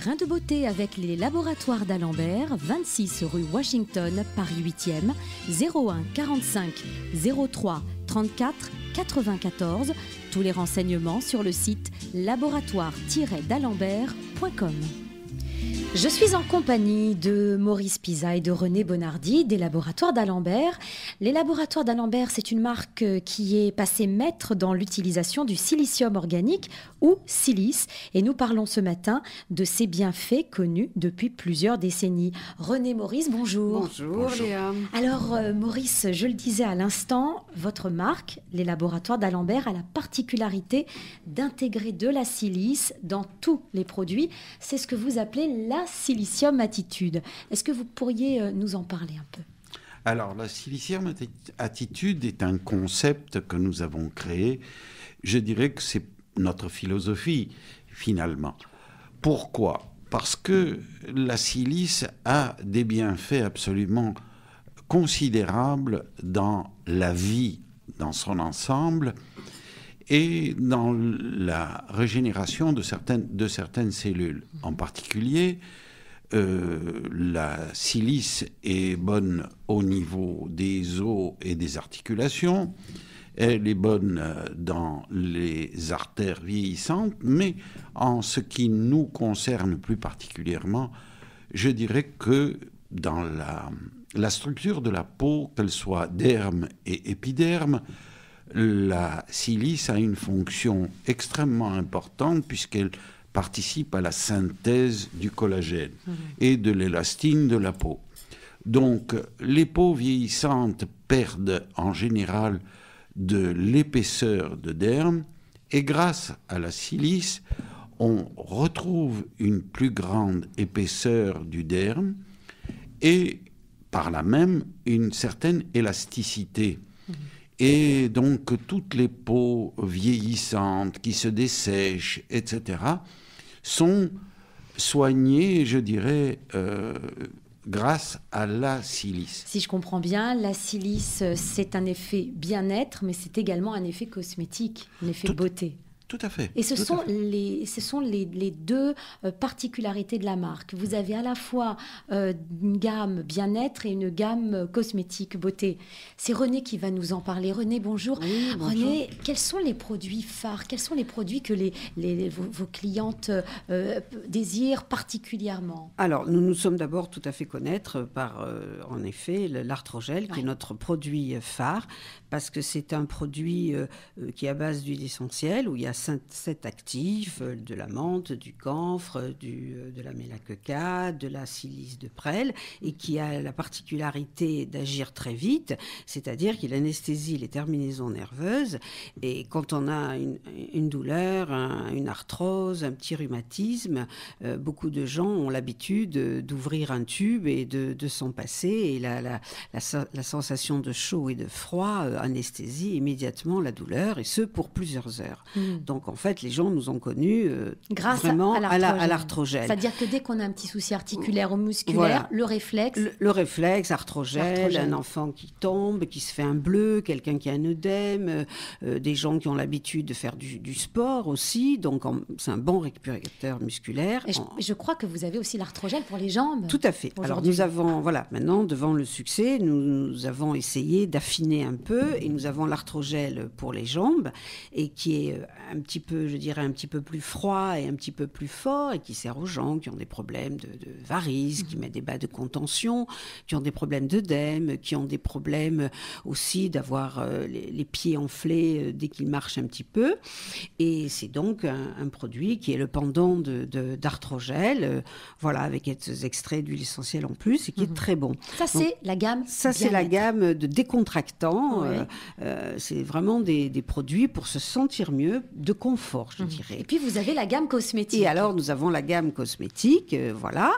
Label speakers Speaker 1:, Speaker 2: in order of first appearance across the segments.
Speaker 1: grain de beauté avec les laboratoires d'Alembert, 26 rue Washington, Paris 8e, 01 45 03 34 94. Tous les renseignements sur le site laboratoire-d'alembert.com. Je suis en compagnie de Maurice Pisa et de René Bonardi des laboratoires d'Alembert. Les laboratoires d'Alembert, c'est une marque qui est passée maître dans l'utilisation du silicium organique ou silice. Et nous parlons ce matin de ses bienfaits connus depuis plusieurs décennies. René, Maurice, bonjour.
Speaker 2: Bonjour Léa.
Speaker 1: Alors Maurice, je le disais à l'instant, votre marque, les laboratoires d'Alembert, a la particularité d'intégrer de la silice dans tous les produits. C'est ce que vous appelez la silicium attitude. Est-ce que vous pourriez nous en parler un peu ?
Speaker 3: Alors, la silicium attitude est un concept que nous avons créé. Je dirais que c'est notre philosophie, finalement. Pourquoi ? Parce que la silice a des bienfaits absolument considérables dans la vie, dans son ensemble, et dans la régénération de certaines cellules. En particulier, la silice est bonne au niveau des os et des articulations, elle est bonne dans les artères vieillissantes, mais en ce qui nous concerne plus particulièrement, je dirais que dans la structure de la peau, qu'elle soit derme et épiderme, la silice a une fonction extrêmement importante puisqu'elle participe à la synthèse du collagène et de l'élastine de la peau. Donc, les peaux vieillissantes perdent en général de l'épaisseur de derme et grâce à la silice, on retrouve une plus grande épaisseur du derme et par là même une certaine élasticité. Et donc, toutes les peaux vieillissantes qui se dessèchent, etc., sont soignées, je dirais, grâce à la silice.
Speaker 1: Si je comprends bien, la silice, c'est un effet bien-être, mais c'est également un effet cosmétique, un effet beauté.
Speaker 3: Tout à fait.
Speaker 1: Et ce sont les deux particularités de la marque. Vous avez à la fois une gamme bien-être et une gamme cosmétique beauté. C'est René qui va nous en parler. René, bonjour.
Speaker 2: Oui, bonjour.
Speaker 1: René, quels sont les produits phares ? Quels sont les produits que vos clientes désirent particulièrement ?
Speaker 2: Alors, nous nous sommes d'abord tout à fait connaître par, en effet, l'arthrogel, qui est notre produit phare, parce que c'est un produit qui est à base d'huile essentielle, où il y a 7 actifs, de la menthe, du camphre, de la mélacoca, de la silice de prêle, et qui a la particularité d'agir très vite, c'est-à-dire qu'il anesthésie les terminaisons nerveuses, et quand on a une douleur, une arthrose, un petit rhumatisme, beaucoup de gens ont l'habitude d'ouvrir un tube et de s'en passer, et la sensation de chaud et de froid anesthésie immédiatement la douleur, et ce pour plusieurs heures. Donc en fait, les gens nous ont connus
Speaker 1: grâce
Speaker 2: vraiment
Speaker 1: à
Speaker 2: l'arthrogel.
Speaker 1: C'est-à-dire que dès qu'on a un petit souci articulaire ou musculaire,
Speaker 2: voilà.
Speaker 1: le réflexe...
Speaker 2: Le réflexe, arthrogel, un enfant qui tombe, qui se fait un bleu, quelqu'un qui a un œdème, des gens qui ont l'habitude de faire du sport aussi, donc c'est un bon récupérateur musculaire.
Speaker 1: Et je crois que vous avez aussi l'arthrogel pour les jambes.
Speaker 2: Tout à fait. Alors nous avons, maintenant, devant le succès, nous avons essayé d'affiner un peu, et nous avons l'arthrogel pour les jambes, et qui est un petit peu, je dirais, un petit peu plus froid et un petit peu plus fort, et qui sert aux gens qui ont des problèmes de varices, qui mettent des bas de contention, qui ont des problèmes d'œdème, qui ont des problèmes aussi d'avoir les pieds enflés dès qu'ils marchent un petit peu. Et c'est donc un produit qui est le pendant d'arthrogel, voilà, avec quelques extraits d'huile essentielle en plus, et qui est très bon.
Speaker 1: Ça, c'est la gamme
Speaker 2: Ça, c'est la gamme de décontractants. C'est vraiment des produits pour se sentir mieux, de confort, je dirais.
Speaker 1: Et puis, vous avez la gamme cosmétique.
Speaker 2: Et alors, nous avons la gamme cosmétique, voilà.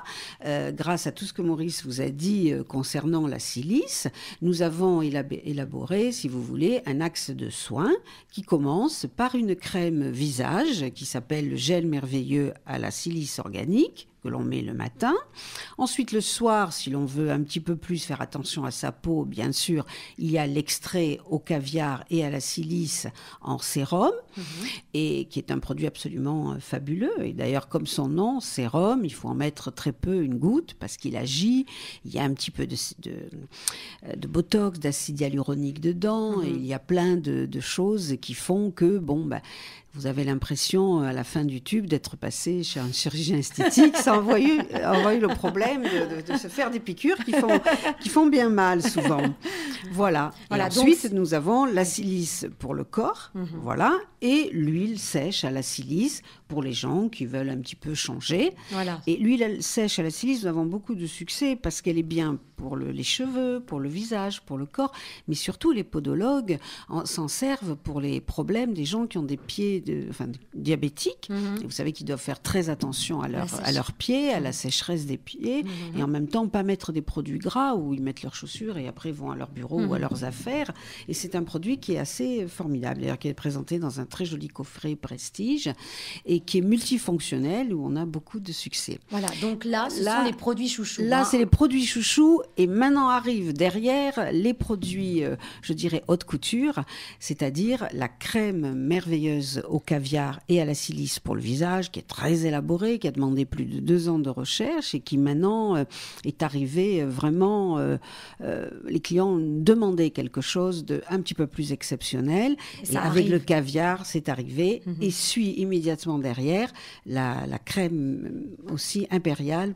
Speaker 2: Grâce à tout ce que Maurice vous a dit concernant la silice, nous avons élaboré, si vous voulez, un axe de soins qui commence par une crème visage qui s'appelle le gel merveilleux à la silice organique, que l'on met le matin. Ensuite, le soir, si l'on veut un petit peu plus faire attention à sa peau, bien sûr, il y a l'extrait au caviar et à la silice en sérum, et qui est un produit absolument fabuleux. Et d'ailleurs, comme son nom, sérum, il faut en mettre très peu, une goutte, parce qu'il agit. Il y a un petit peu de botox, d'acide hyaluronique dedans, et il y a plein de choses qui font que, vous avez l'impression, à la fin du tube, d'être passé chez un chirurgien esthétique sans avoir eu le problème de se faire des piqûres qui font bien mal, souvent. Voilà. Et ensuite, nous avons la silice pour le corps, voilà, et l'huile sèche à la silice pour les gens qui veulent un petit peu changer. Voilà. Et l'huile sèche à la silice, nous avons beaucoup de succès parce qu'elle est bien pour les cheveux, pour le visage, pour le corps, mais surtout les podologues s'en servent pour les problèmes des gens qui ont des pieds diabétiques. Et vous savez qu'ils doivent faire très attention à leurs pieds, à la sécheresse des pieds, et en même temps pas mettre des produits gras où ils mettent leurs chaussures et après vont à leur bureau ou à leurs affaires. Et c'est un produit qui est assez formidable, d'ailleurs qui est présenté dans un très joli coffret Prestige et qui est multifonctionnel où on a beaucoup de succès.
Speaker 1: Voilà, donc là, ce sont les produits chouchous.
Speaker 2: Là, c'est les produits chouchous, et maintenant arrivent derrière les produits, je dirais, haute couture, c'est-à-dire la crème merveilleuse au caviar et à la silice pour le visage, qui est très élaborée, qui a demandé plus de 2 ans de recherche et qui maintenant est arrivée vraiment... les clients demandaient quelque chose de un petit peu plus exceptionnel. Et avec le caviar, c'est arrivé. Et suit immédiatement derrière la crème aussi impériale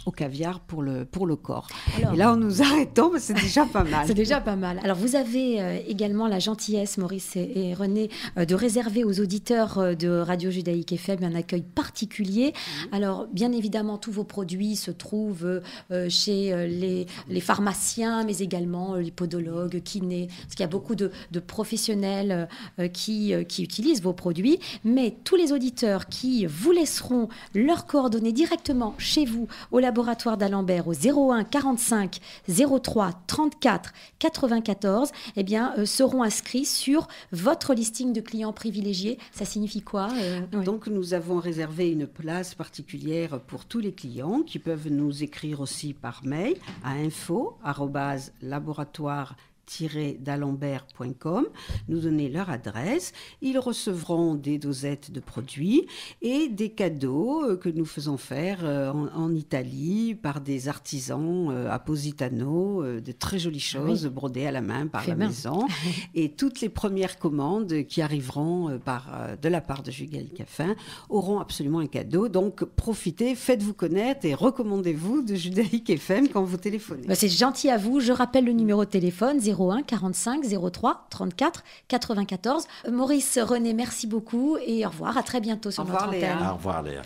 Speaker 2: au caviar pour le corps. Alors, et là, en nous arrêtant, c'est déjà pas mal.
Speaker 1: C'est déjà pas mal. Alors, vous avez également la gentillesse, Maurice et René, de réserver aux auditeurs de Radio Judaïque FM un accueil particulier. Alors, bien évidemment, tous vos produits se trouvent chez les pharmaciens, mais également les podologues, kinés, parce qu'il y a beaucoup de professionnels qui utilisent vos produits. Mais tous les auditeurs qui vous laisseront leurs coordonnées directement chez vous, au laboratoire d'Alembert, au 01 45 03 34 94, seront inscrits sur votre listing de clients privilégiés. Ça signifie quoi
Speaker 2: Donc, nous avons réservé une place particulière pour tous les clients qui peuvent nous écrire aussi par mail à info@laboratoire-d'Alembert.com, nous donner leur adresse. Ils recevront des dosettes de produits et des cadeaux que nous faisons faire en Italie par des artisans à Positano, de très jolies choses brodées à la main par la maison. Et toutes les premières commandes qui arriveront de la part de Judaïque FM auront absolument un cadeau. Donc profitez, faites-vous connaître et recommandez-vous de Judaïque FM quand vous téléphonez.
Speaker 1: C'est gentil à vous. Je rappelle le numéro de téléphone 01 45 03 34 94. Maurice, René, merci beaucoup et au revoir. À très bientôt sur notre antenne.
Speaker 3: Au revoir Léa.